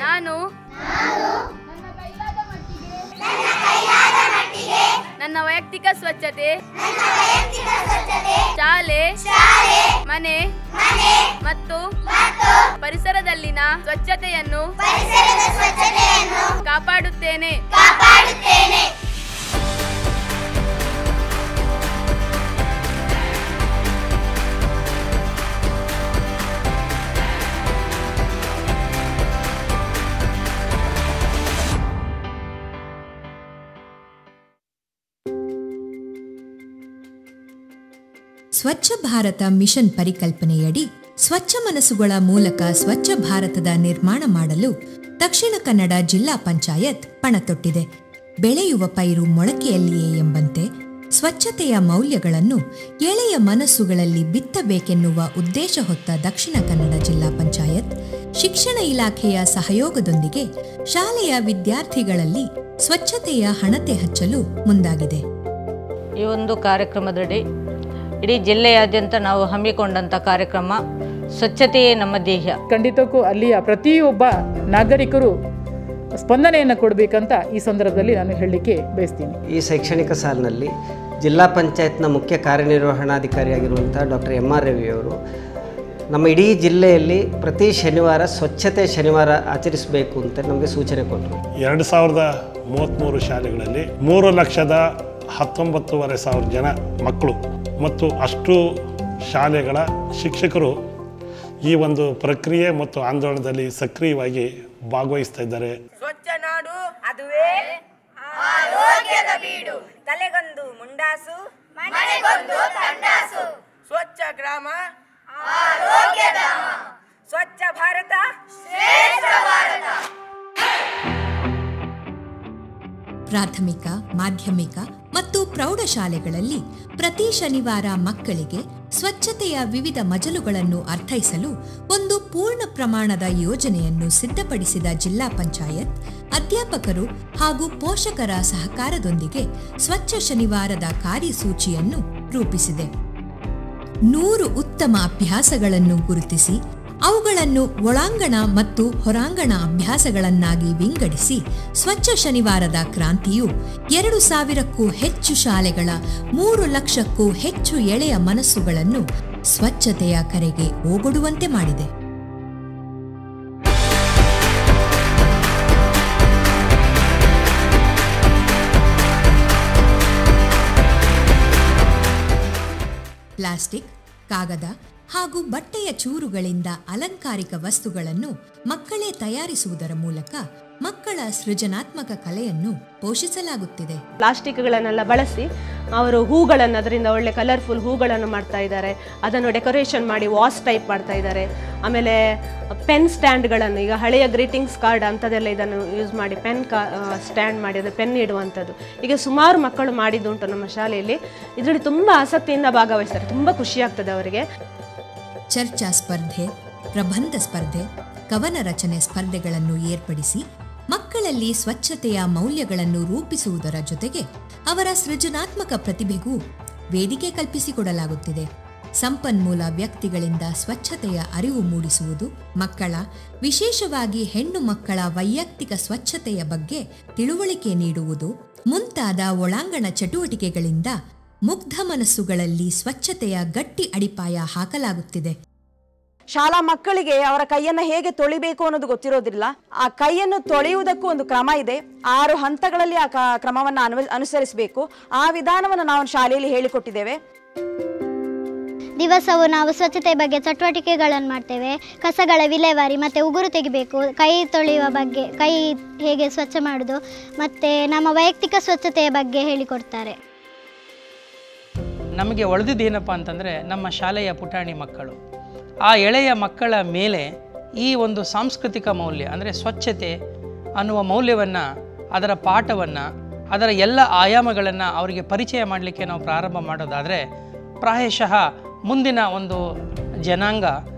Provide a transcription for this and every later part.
ನಾನು ನನ್ನ ವೈಯಕ್ತಿಕ ಸ್ವಚ್ಛತೆ, ಶಾಲೆ, ಮನೆ ಮತ್ತು ಪರಿಸರದಲ್ಲಿನ ಸ್ವಚ್ಛತೆಯನ್ನು ಕಾಪಾಡುತ್ತೇನೆ. ಸ್ವಚ್ಛ ಭಾರತ ಮಿಷನ್ ಪರಿಕಲ್ಪನೆಯಡಿ ಸ್ವಚ್ಛ ಮನಸ್ಸುಗಳ ಮೂಲಕ ಸ್ವಚ್ಛ ಭಾರತದ ನಿರ್ಮಾಣ ಮಾಡಲು ದಕ್ಷಿಣ ಕನ್ನಡ ಜಿಲ್ಲಾ ಪಂಚಾಯತ್ ಪಣತೊಟ್ಟಿದೆ. ಬೆಳೆಯುವ ಪೈರು ಮೊಳಕೆಯಲ್ಲಿಯೇ ಎಂಬಂತೆ ಸ್ವಚ್ಛತೆಯ ಮೌಲ್ಯಗಳನ್ನು ಎಳೆಯ ಮನಸ್ಸುಗಳಲ್ಲಿ ಬಿತ್ತಬೇಕೆನ್ನುವ ಉದ್ದೇಶ ಹೊತ್ತ ದಕ್ಷಿಣ ಕನ್ನಡ ಜಿಲ್ಲಾ ಪಂಚಾಯತ್ ಶಿಕ್ಷಣ ಇಲಾಖೆಯ ಸಹಯೋಗದೊಂದಿಗೆ ಶಾಲೆಯ ವಿದ್ಯಾರ್ಥಿಗಳಲ್ಲಿ ಸ್ವಚ್ಛತೆಯ ಹಣತೆ ಹಚ್ಚಲು ಮುಂದಾಗಿದೆ. ಈ ಒಂದು ಕಾರ್ಯಕ್ರಮದಡಿ ಇಡೀ ಜಿಲ್ಲೆಯಾದ್ಯಂತ ನಾವು ಹಮ್ಮಿಕೊಂಡಂಥ ಕಾರ್ಯಕ್ರಮ ಸ್ವಚ್ಛತೆಯೇ ನಮ್ಮ ದೇಹ. ಖಂಡಿತಕ್ಕೂ ಅಲ್ಲಿಯ ಪ್ರತಿಯೊಬ್ಬ ನಾಗರಿಕರು ಸ್ಪಂದನೆಯನ್ನು ಕೊಡಬೇಕಂತ ಈ ಸಂದರ್ಭದಲ್ಲಿ ನಾನು ಹೇಳಲಿಕ್ಕೆ ಬಯಸ್ತೀನಿ. ಈ ಶೈಕ್ಷಣಿಕ ಸಾಲಿನಲ್ಲಿ ಜಿಲ್ಲಾ ಪಂಚಾಯತ್ನ ಮುಖ್ಯ ಕಾರ್ಯನಿರ್ವಹಣಾಧಿಕಾರಿಯಾಗಿರುವಂಥ ಡಾಕ್ಟರ್ MR ರವಿಯವರು ನಮ್ಮ ಇಡೀ ಜಿಲ್ಲೆಯಲ್ಲಿ ಪ್ರತಿ ಶನಿವಾರ ಸ್ವಚ್ಛತೆ ಶನಿವಾರ ಆಚರಿಸಬೇಕು ಅಂತ ನಮಗೆ ಸೂಚನೆ ಕೊಟ್ಟರು. 2033 ಶಾಲೆಗಳಲ್ಲಿ 3,19,500 ಜನ ಮಕ್ಕಳು ಮತ್ತು ಅಷ್ಟು ಶಾಲೆಗಳ ಶಿಕ್ಷಕರು ಈ ಒಂದು ಪ್ರಕ್ರಿಯೆ ಮತ್ತು ಆಂದೋಲನದಲ್ಲಿ ಸಕ್ರಿಯವಾಗಿ ಭಾಗವಹಿಸ್ತಾ ಇದ್ದಾರೆ. ಸ್ವಚ್ಛ ನಾಡು ಅದುವೇ ಆರೋಗ್ಯದ ಬೀಡು, ತಲೆಗೊಂದು ಮುಂಡಾಸು ಮನೆಗೊಂದು ತಂಡಾಸು, ಸ್ವಚ್ಛ ಗ್ರಾಮ ಆರೋಗ್ಯಧಾಮ, ಸ್ವಚ್ಛ ಭಾರತ ಶ್ರೇಷ್ಠ ಭಾರತ. ಪ್ರಾಥಮಿಕ, ಮಾಧ್ಯಮಿಕ ಮತ್ತು ಪ್ರೌಢಶಾಲೆಗಳಲ್ಲಿ ಪ್ರತಿ ಶನಿವಾರ ಮಕ್ಕಳಿಗೆ ಸ್ವಚ್ಛತೆಯ ವಿವಿಧ ಮಜಲುಗಳನ್ನು ಅರ್ಥೈಸಲು ಒಂದು ಪೂರ್ಣ ಪ್ರಮಾಣದ ಯೋಜನೆಯನ್ನು ಸಿದ್ಧಪಡಿಸಿದ ಜಿಲ್ಲಾ ಪಂಚಾಯತ್ ಅಧ್ಯಾಪಕರು ಹಾಗೂ ಪೋಷಕರ ಸಹಕಾರದೊಂದಿಗೆ ಸ್ವಚ್ಛ ಶನಿವಾರದ ಕಾರ್ಯಸೂಚಿಯನ್ನು ರೂಪಿಸಿದೆ. 100 ಉತ್ತಮ ಅಭ್ಯಾಸಗಳನ್ನು ಗುರುತಿಸಿ ಅವುಗಳನ್ನು ಒಳಾಂಗಣ ಮತ್ತು ಹೊರಾಂಗಣ ಅಭ್ಯಾಸಗಳನ್ನಾಗಿ ವಿಂಗಡಿಸಿ ಸ್ವಚ್ಛ ಶನಿವಾರದ ಕ್ರಾಂತಿಯು 2,000ಕ್ಕೂ ಹೆಚ್ಚು ಶಾಲೆಗಳ 3 ಲಕ್ಷಕ್ಕೂ ಹೆಚ್ಚು ಎಳೆಯ ಮನಸ್ಸುಗಳನ್ನು ಸ್ವಚ್ಛತೆಯ ಕರೆಗೆ ಓಗೊಡುವಂತೆ ಮಾಡಿದೆ. ಪ್ಲಾಸ್ಟಿಕ್, ಕಾಗದ ಹಾಗೂ ಬಟ್ಟೆಯ ಚೂರುಗಳಿಂದ ಅಲಂಕಾರಿಕ ವಸ್ತುಗಳನ್ನು ಮಕ್ಕಳೇ ತಯಾರಿಸುವುದರ ಮೂಲಕ ಮಕ್ಕಳ ಸೃಜನಾತ್ಮಕ ಕಲೆಯನ್ನು ಪೋಷಿಸಲಾಗುತ್ತಿದೆ. ಪ್ಲಾಸ್ಟಿಕ್ಗಳನ್ನೆಲ್ಲ ಬಳಸಿ ಅವರು ಹೂಗಳನ್ನು, ಅದರಿಂದ ಒಳ್ಳೆ ಕಲರ್ಫುಲ್ ಹೂಗಳನ್ನು ಮಾಡ್ತಾ ಇದ್ದಾರೆ. ಅದನ್ನು ಡೆಕೋರೇಷನ್ ಮಾಡಿ ವಾಸ್ ಟೈಪ್ ಮಾಡ್ತಾ ಇದ್ದಾರೆ. ಆಮೇಲೆ ಪೆನ್ ಸ್ಟ್ಯಾಂಡ್ಗಳನ್ನು, ಈಗ ಹಳೆಯ ಗ್ರೀಟಿಂಗ್ಸ್ ಕಾರ್ಡ್ ಅಂಥದ್ದೆಲ್ಲ ಇದನ್ನು ಯೂಸ್ ಮಾಡಿ ಪೆನ್ ಸ್ಟ್ಯಾಂಡ್ ಮಾಡಿ ಅದು ಪೆನ್ ಇಡುವಂಥದ್ದು ಈಗ ಸುಮಾರು ಮಕ್ಕಳು ಮಾಡಿದ್ದುಂಟು ನಮ್ಮ ಶಾಲೆಯಲ್ಲಿ. ಇದರಲ್ಲಿ ತುಂಬ ಆಸಕ್ತಿಯಿಂದ ಭಾಗವಹಿಸ್ತಾರೆ. ತುಂಬ ಖುಷಿಯಾಗ್ತದೆ ಅವರಿಗೆ. ಚರ್ಚಾ ಸ್ಪರ್ಧೆ, ಪ್ರಬಂಧ ಸ್ಪರ್ಧೆ, ಕವನ ರಚನೆ ಸ್ಪರ್ಧೆಗಳನ್ನು ಏರ್ಪಡಿಸಿ ಮಕ್ಕಳಲ್ಲಿ ಸ್ವಚ್ಛತೆಯ ಮೌಲ್ಯಗಳನ್ನು ರೂಪಿಸುವುದರ ಜೊತೆಗೆ ಅವರ ಸೃಜನಾತ್ಮಕ ಪ್ರತಿಭೆಗೂ ವೇದಿಕೆ ಕಲ್ಪಿಸಿಕೊಡಲಾಗುತ್ತಿದೆ. ಸಂಪನ್ಮೂಲ ವ್ಯಕ್ತಿಗಳಿಂದ ಸ್ವಚ್ಛತೆಯ ಅರಿವು ಮೂಡಿಸುವುದು, ಮಕ್ಕಳ, ವಿಶೇಷವಾಗಿ ಹೆಣ್ಣು ಮಕ್ಕಳ ವೈಯಕ್ತಿಕ ಸ್ವಚ್ಛತೆಯ ಬಗ್ಗೆ ತಿಳುವಳಿಕೆ ನೀಡುವುದು ಮುಂತಾದ ಒಳಾಂಗಣ ಚಟುವಟಿಕೆಗಳಿಂದ ಮುಗ್ಧ ಮನಸ್ಸುಗಳಲ್ಲಿ ಸ್ವಚ್ಛತೆಯ ಗಟ್ಟಿ ಅಡಿಪಾಯ ಹಾಕಲಾಗುತ್ತಿದೆ. ಶಾಲಾ ಮಕ್ಕಳಿಗೆ ಅವರ ಕೈಯನ್ನು ಹೇಗೆ ತೊಳಿಬೇಕು ಅನ್ನೋದು ಗೊತ್ತಿರೋದಿಲ್ಲ. ಆ ಕೈಯನ್ನು ತೊಳೆಯುವುದಕ್ಕೂ ಒಂದು ಕ್ರಮ ಇದೆ. 6 ಹಂತಗಳಲ್ಲಿ ಆ ಕ್ರಮವನ್ನು ಅನುಸರಿಸಬೇಕು. ಆ ವಿಧಾನವನ್ನು ನಾವು ಶಾಲೆಯಲ್ಲಿ ಹೇಳಿಕೊಟ್ಟಿದ್ದೇವೆ. ದಿವಸವೂ ನಾವು ಸ್ವಚ್ಛತೆ ಬಗ್ಗೆ ಚಟುವಟಿಕೆಗಳನ್ನು ಮಾಡ್ತೇವೆ. ಕಸಗಳ ವಿಲೇವಾರಿ ಮತ್ತು ಉಗುರು ತೆಗಿಬೇಕು, ಕೈ ತೊಳೆಯುವ ಬಗ್ಗೆ, ಕೈ ಹೇಗೆ ಸ್ವಚ್ಛ ಮಾಡೋದು ಮತ್ತು ನಮ್ಮ ವೈಯಕ್ತಿಕ ಸ್ವಚ್ಛತೆಯ ಬಗ್ಗೆ ಹೇಳಿಕೊಡ್ತಾರೆ. ನಮಗೆ ಒಳೆದಿದ್ದೇನಪ್ಪ ಅಂತಂದರೆ ನಮ್ಮ ಶಾಲೆಯ ಪುಟಾಣಿ ಮಕ್ಕಳು, ಆ ಎಳೆಯ ಮಕ್ಕಳ ಮೇಲೆ ಈ ಒಂದು ಸಾಂಸ್ಕೃತಿಕ ಮೌಲ್ಯ ಅಂದರೆ ಸ್ವಚ್ಛತೆ ಅನ್ನುವ ಮೌಲ್ಯವನ್ನು, ಅದರ ಪಾಠವನ್ನು, ಅದರ ಎಲ್ಲ ಆಯಾಮಗಳನ್ನು ಅವರಿಗೆ ಪರಿಚಯ ಮಾಡಲಿಕ್ಕೆ ನಾವು ಪ್ರಾರಂಭ ಮಾಡೋದಾದರೆ ಪ್ರಾಯಶಃ ಮುಂದಿನ ಒಂದು ಜನಾಂಗ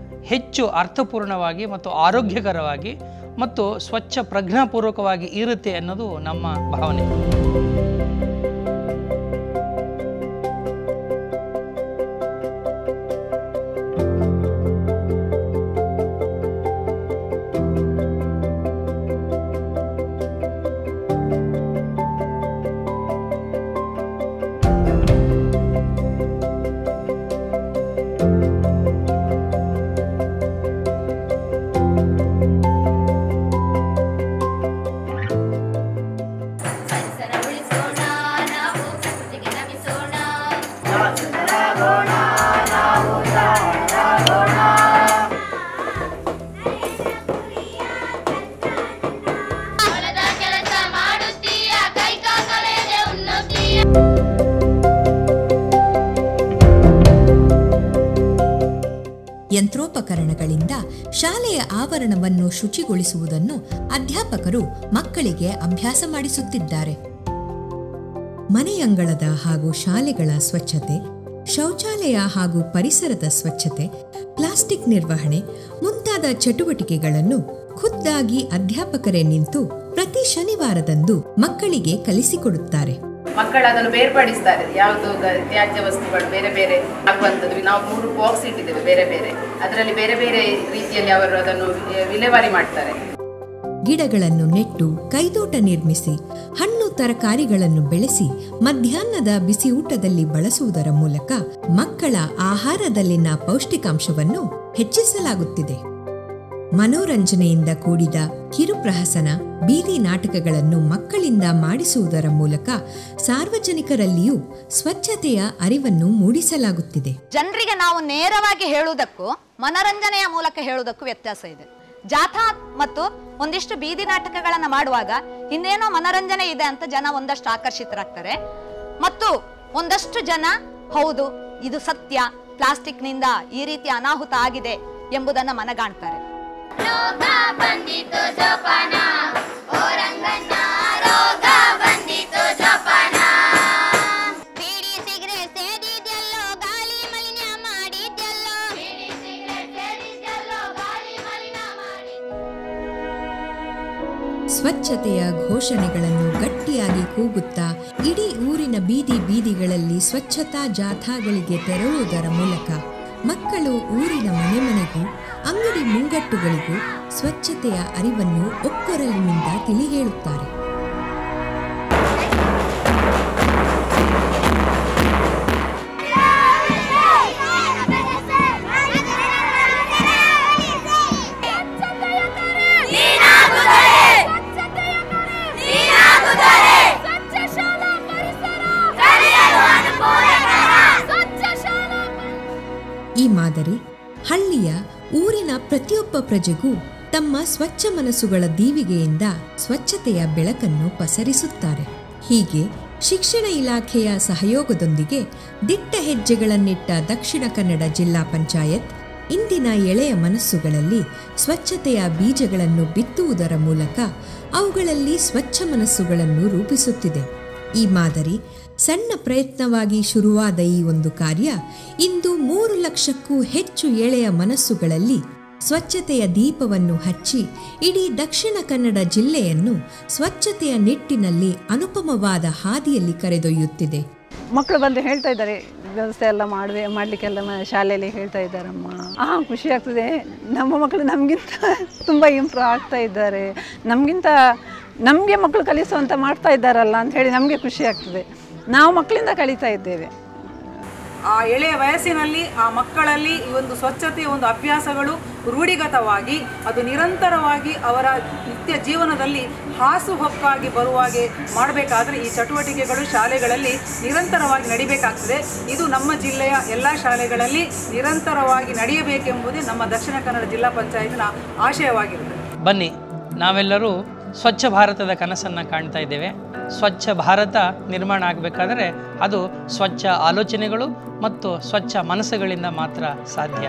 ಹೆಚ್ಚು ಅರ್ಥಪೂರ್ಣವಾಗಿ ಮತ್ತು ಆರೋಗ್ಯಕರವಾಗಿ ಮತ್ತು ಸ್ವಚ್ಛ ಪ್ರಜ್ಞಾಪೂರ್ವಕವಾಗಿ ಇರುತ್ತೆ ಅನ್ನೋದು ನಮ್ಮ ಭಾವನೆ. ಉಪಕರಣಗಳಿಂದ ಶಾಲೆಯ ಆವರಣವನ್ನು ಶುಚಿಗೊಳಿಸುವುದನ್ನು ಅಧ್ಯಾಪಕರು ಮಕ್ಕಳಿಗೆ ಅಭ್ಯಾಸ ಮಾಡಿಸುತ್ತಿದ್ದಾರೆ. ಮನೆಯಂಗಳದ ಹಾಗೂ ಶಾಲೆಗಳ ಸ್ವಚ್ಛತೆ, ಶೌಚಾಲಯ ಹಾಗೂ ಪರಿಸರದ ಸ್ವಚ್ಛತೆ, ಪ್ಲಾಸ್ಟಿಕ್ ನಿರ್ವಹಣೆ ಮುಂತಾದ ಚಟುವಟಿಕೆಗಳನ್ನು ಖುದ್ದಾಗಿ ಅಧ್ಯಾಪಕರೇ ನಿಂತು ಪ್ರತಿ ಶನಿವಾರದಂದು ಮಕ್ಕಳಿಗೆ ಕಲಿಸಿಕೊಡುತ್ತಾರೆ. ಮಕ್ಕಳು ಅದನ್ನು ಬೇರ್ಪಡಿಸ್ತಾರೆ. ಯಾವುದು ತ್ಯಾಜ್ಯ ವಸ್ತುಗಳು ಬೇರೆ ಬೇರೆ ಆಗುವಂಥದ್ದು. ನಾವು 3 ಬಾಕ್ಸ್ ಇಟ್ಟಿದ್ದೇವೆ ಬೇರೆ ಬೇರೆ, ಅದರಲ್ಲಿ ಬೇರೆ ಬೇರೆ ರೀತಿಯಲ್ಲಿ ಅವರು ಅದನ್ನು ವಿಲೇವಾರಿ ಮಾಡ್ತಾರೆ. ಗಿಡಗಳನ್ನು ನೆಟ್ಟು ಕೈತೋಟ ನಿರ್ಮಿಸಿ ಹಣ್ಣು ತರಕಾರಿಗಳನ್ನು ಬೆಳೆಸಿ ಮಧ್ಯಾಹ್ನದ ಬಿಸಿಯೂಟದಲ್ಲಿ ಬಳಸುವುದರ ಮೂಲಕ ಮಕ್ಕಳ ಆಹಾರದಲ್ಲಿನ ಪೌಷ್ಟಿಕಾಂಶವನ್ನು ಹೆಚ್ಚಿಸಲಾಗುತ್ತಿದೆ. ಮನೋರಂಜನೆಯಿಂದ ಕೂಡಿದ ಕಿರುಪ್ರಹಸನ, ಬೀದಿ ನಾಟಕಗಳನ್ನು ಮಕ್ಕಳಿಂದ ಮಾಡಿಸುವುದರ ಮೂಲಕ ಸಾರ್ವಜನಿಕರಲ್ಲಿಯೂ ಸ್ವಚ್ಛತೆಯ ಅರಿವನ್ನು ಮೂಡಿಸಲಾಗುತ್ತಿದೆ. ಜನರಿಗೆ ನಾವು ನೇರವಾಗಿ ಹೇಳುವುದಕ್ಕೂ ಮನರಂಜನೆಯ ಮೂಲಕ ಹೇಳುವುದಕ್ಕೂ ವ್ಯತ್ಯಾಸ ಇದೆ. ಜಾಥಾ ಮತ್ತು ಒಂದಿಷ್ಟು ಬೀದಿ ನಾಟಕಗಳನ್ನು ಮಾಡುವಾಗ ಇನ್ನೇನೋ ಮನರಂಜನೆ ಇದೆ ಅಂತ ಜನ ಒಂದಷ್ಟು ಆಕರ್ಷಿತರಾಗ್ತಾರೆ ಮತ್ತು ಒಂದಷ್ಟು ಜನ ಹೌದು ಇದು ಸತ್ಯ, ಪ್ಲಾಸ್ಟಿಕ್ನಿಂದ ಈ ರೀತಿ ಅನಾಹುತ ಆಗಿದೆ ಎಂಬುದನ್ನು ಮನಗಾಣ್ತಾರೆ. ಸ್ವಚ್ಛತೆಯ ಘೋಷಣೆಗಳನ್ನು ಗಟ್ಟಿಯಾಗಿ ಕೂಗುತ್ತಾ ಇಡೀ ಊರಿನ ಬೀದಿ ಬೀದಿಗಳಲ್ಲಿ ಸ್ವಚ್ಛತಾ ಜಾಥಾಗಳಿಗೆ ತೆರಳುವುದರ ಮೂಲಕ ಮಕ್ಕಳು ಊರಿನ ಮನೆ ಮನೆಗೂ ಅಂಗಡಿ ಮುಂಗಟ್ಟುಗಳಿಗೂ ಸ್ವಚ್ಛತೆಯ ಅರಿವನ್ನು ಒಕ್ಕೊರಲಿನಿಂದ ತಿಳಿ ಹೇಳುತ್ತಾರೆ. ಈ ಮಾದರಿ ಹಳ್ಳಿಯ ಊರಿನ ಪ್ರತಿಯೊಬ್ಬ ಪ್ರಜೆಗೂ ತಮ್ಮ ಸ್ವಚ್ಛ ಮನಸ್ಸುಗಳ ದೀವಿಗೆಯಿಂದ ಸ್ವಚ್ಛತೆಯ ಬೆಳಕನ್ನು ಪಸರಿಸುತ್ತಾರೆ. ಹೀಗೆ ಶಿಕ್ಷಣ ಇಲಾಖೆಯ ಸಹಯೋಗದೊಂದಿಗೆ ದಿಟ್ಟ ಹೆಜ್ಜೆಗಳನ್ನಿಟ್ಟ ದಕ್ಷಿಣ ಕನ್ನಡ ಜಿಲ್ಲಾ ಪಂಚಾಯತ್ ಇಂದಿನ ಎಳೆಯ ಮನಸ್ಸುಗಳಲ್ಲಿ ಸ್ವಚ್ಛತೆಯ ಬೀಜಗಳನ್ನು ಬಿತ್ತುವುದರ ಮೂಲಕ ಅವುಗಳಲ್ಲಿ ಸ್ವಚ್ಛ ಮನಸ್ಸುಗಳನ್ನು ರೂಪಿಸುತ್ತಿದೆ. ಈ ಮಾದರಿ ಸಣ್ಣ ಪ್ರಯತ್ನವಾಗಿ ಶುರುವಾದ ಈ ಒಂದು ಕಾರ್ಯ ಇಂದು 3 ಲಕ್ಷಕ್ಕೂ ಹೆಚ್ಚು ಎಳೆಯ ಮನಸ್ಸುಗಳಲ್ಲಿ ಸ್ವಚ್ಛತೆಯ ದೀಪವನ್ನು ಹಚ್ಚಿ ಇಡೀ ದಕ್ಷಿಣ ಕನ್ನಡ ಜಿಲ್ಲೆಯನ್ನು ಸ್ವಚ್ಛತೆಯ ನಿಟ್ಟಿನಲ್ಲಿ ಅನುಪಮವಾದ ಹಾದಿಯಲ್ಲಿ ಕರೆದೊಯ್ಯುತ್ತಿದೆ. ಮಕ್ಕಳು ಬಂದು ಹೇಳ್ತಾ ಇದ್ದಾರೆ, ವ್ಯವಸ್ಥೆ ಎಲ್ಲ ಮಾಡಲಿಕ್ಕೆಲ್ಲ ಶಾಲೆಯಲ್ಲಿ ಹೇಳ್ತಾ ಇದ್ದಾರಮ್ಮ. ಖುಷಿ ಆಗ್ತದೆ. ನಮ್ಮ ಮಕ್ಕಳು ನಮಗಿಂತ ತುಂಬ ಇಂಪ್ರೂವ್ ಆಗ್ತಾ ಇದ್ದಾರೆ. ನಮಗೆ ಮಕ್ಕಳು ಕಲಿಸುವಂತ ಮಾಡ್ತಾ ಇದ್ದಾರಲ್ಲ ಅಂತ ಹೇಳಿ ನಮಗೆ ಖುಷಿ ಆಗ್ತದೆ. ನಾವು ಮಕ್ಕಳಿಂದ ಕಲಿತಾ ಇದ್ದೇವೆ. ಆ ಎಳೆಯ ವಯಸ್ಸಿನಲ್ಲಿ ಆ ಮಕ್ಕಳಲ್ಲಿ ಈ ಒಂದು ಸ್ವಚ್ಛತೆಯ ಒಂದು ಅಭ್ಯಾಸಗಳು ರೂಢಿಗತವಾಗಿ ಅದು ನಿರಂತರವಾಗಿ ಅವರ ನಿತ್ಯ ಜೀವನದಲ್ಲಿ ಹಾಸುಹೊಕ್ಕಾಗಿ ಬರುವಾಗೆ ಮಾಡಬೇಕಾದ್ರೆ ಈ ಚಟುವಟಿಕೆಗಳು ಶಾಲೆಗಳಲ್ಲಿ ನಿರಂತರವಾಗಿ ನಡಿಬೇಕಾಗ್ತದೆ. ಇದು ನಮ್ಮ ಜಿಲ್ಲೆಯ ಎಲ್ಲ ಶಾಲೆಗಳಲ್ಲಿ ನಿರಂತರವಾಗಿ ನಡೆಯಬೇಕೆಂಬುದೇ ನಮ್ಮ ದಕ್ಷಿಣ ಕನ್ನಡ ಜಿಲ್ಲಾ ಪಂಚಾಯತ್ನ ಆಶಯವಾಗಿರುತ್ತೆ. ಬನ್ನಿ, ನಾವೆಲ್ಲರೂ ಸ್ವಚ್ಛ ಭಾರತದ ಕನಸನ್ನು ಕಾಣ್ತಾ ಇದ್ದೇವೆ. ಸ್ವಚ್ಛ ಭಾರತ ನಿರ್ಮಾಣ ಆಗಬೇಕಾದರೆ ಅದು ಸ್ವಚ್ಛ ಆಲೋಚನೆಗಳು ಮತ್ತು ಸ್ವಚ್ಛ ಮನಸ್ಸುಗಳಿಂದ ಮಾತ್ರ ಸಾಧ್ಯ.